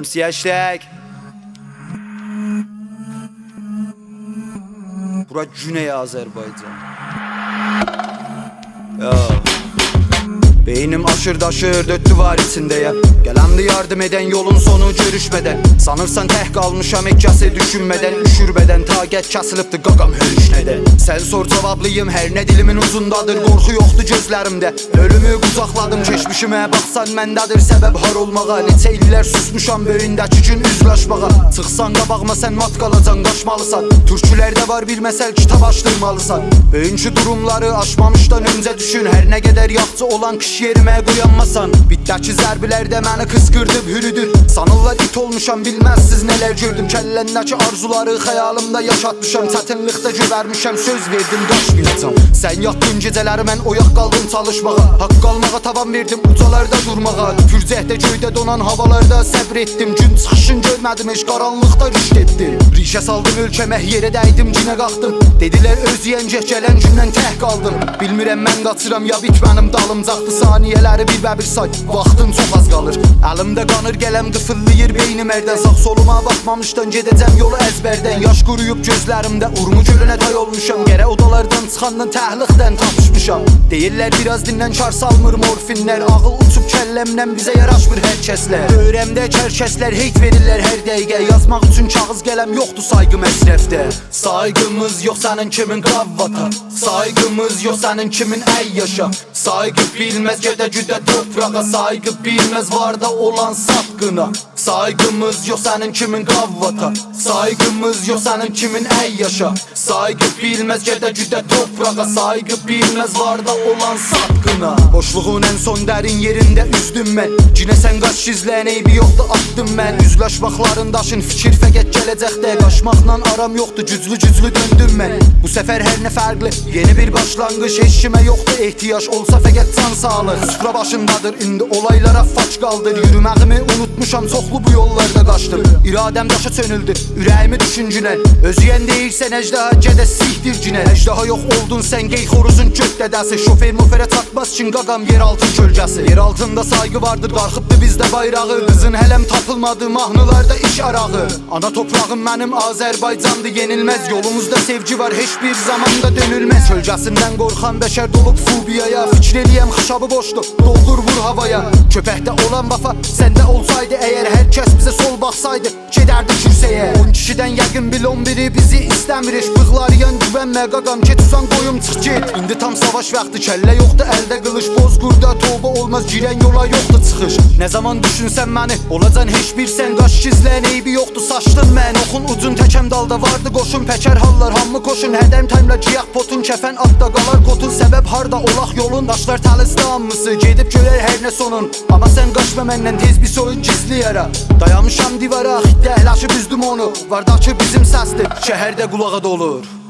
Şemsiyeşlik. Bura Güney Azerbaycan. Ya. Beynim aşır daşır döttü var içindeyim. Gelemdi yardım eden yolun sonu görüşmeden. Sanırsan teh kalmışam ekkası düşünmeden. Üşürbeden taget kesilipti qaqam hörüşneden. Sen sor cevablıyım her ne dilimin uzundadır. Korku yoktu gözlerimde, ölümü kucakladım. Keçmişime baksan mendedir sebep har olmağa. Neçə illər susmuşam böyündəki gün üzlaşmağa. Çıxsan qabağıma sen mat qalacan qaçmalısan. Türkçülerde var bir mesel kitap açtırmalısan. Böyünkü durumları aşmamışdan önce düşün. Her ne kadar yaxçı olan kişi yerime uyanmasan. Bitdəki zərbilerde məni kıskırdıp hürüdür. Sanırlar it olmuşam bilmezsiz neler gördüm. Kəllendəki arzuları xəyalımda yaşatmışam. Çətinlikdə göbərmişəm söz verdim qaçmayacam. Sen yatdın geceleri mən oyaq qaldım çalışmağa. Haqq qalmağa tavan verdim ucalarda durmağa. Pürcəhdə göydə donan havalarda səbr etdim. Gün çıxışın görmədim heç qaranlıqda rüşd etdim. Rişə saldım ölkəmə yerə dəydim cinə qalxdım. Dedilər öz yengək gələn gündən təh qaldım. Bilmirəm mən qaçıram ya bit mənim dalımcaqdı. Saniyələri bir bə bir say, vaxtın çox az qalır. Əlimdə qanır qələm dıfıllayır beynim ərdən. Sağ soluma baxmamışdan gedəcəm yolu əzbərdən. Yaş quruyub gözlərimdə urmu gölünə tay olmuşam. Gərə odalardan çıxandan təhliqdən tapışmışam. Deyirlər biraz dindən kar salmır morfinlər. Ağıl uçub kəlləmdən bizə yaraşmır hər kəslər. Öyrəmdə kərkəslər heyt verirlər hər dəqiqə. Yazmaq üçün kağız qələm yoxdur sayğı məsrəfdə. Saygımız yox sənin kimin qavvata. Saygımız yox sənin kimin əy yaşa. Saygı bilməz gedə güdə toprağa. Saygı bilməz varda olan satqına. Saygımız yox sənin kimin qavvata. Saygımız yox sənin kimin əy yaşa. Saygı bilməz gedə güdə toprağa. Saygı bilməz varda olan satqına. Boşluğun en son dərin yerində üzdüm mən. Cinə sən qaç gizlən eybi yoxdur atdım mən. Üzləşmaqların daşın fikir fəqət gələcəkdə. Qaçmaqla aram yoxdur güclü döndüm mən. Bu səfər hər nə fərqli yeni bir başlanğıç. Heç kimə yoxdur ehtiyac olsa fəqət can sağlıq. Süfra başındadır indi olaylara faç qaldır. Yürüməyimi unutmuşam çoxlu bu yollarda qaçdım. İradəm daşa çönüldü ürəyimi düşüncünən. Özüyən deyirsən əcdaha gədə sihdir cinə. Əcdaha yox oldun sən gey xoruzun götdədəsi. Şofer moferə çatmaz üçün qaqam yer altın kölgəsi. Yer altında saygı vardır qarxıbdı bizdə bayrağı. Qızın hələm tapılmadı mahnılarda iş arağı. Ana toprağım mənim Azərbaycandı yenilməz. Yolumuzda sevgi var heç bir zamanda dönülməz. Kölgəsindən qorxan bəşər dolub fobiyaya. Fikir eləyəm xışabı boşdur doldur vur havaya. Köpəkdə olan vafa səndə olsaydı əgər. Hər kəs bizə sol baxsaydı gedərdi kürsəyə. 10 kişidən yəqin bil 11-i bizi istəmir. Heç bığlarıyan güvənmə qaqam get usan qoyum çıx get. İndi tam savaş vaxtı kəllə yoxdur əldə qılış. Bozqurda toba olmaz girən yola yoxdur çıxış. Nə zaman düşünsən məni olacan heç bir sən. Qaş gizlən eybi yoxdur saçdın mən. Oxun ucun təkəm dalda vardı qoşun. Pəkər hallar hamı koşun. Hədəm taymla ciyaq potun. Kəfən atda qalar qotun. Səbəb harda olaq yolun. Daşlar təlisdə hamısı gedib görər hər nə sonun. Amma sən qaçma məndən tez bir soyun gizli yara. Dayanmışam divara xitdə əhlaşı büzdüm onu. Vardakı bizim səsdir şəhərdə qulağa dolur.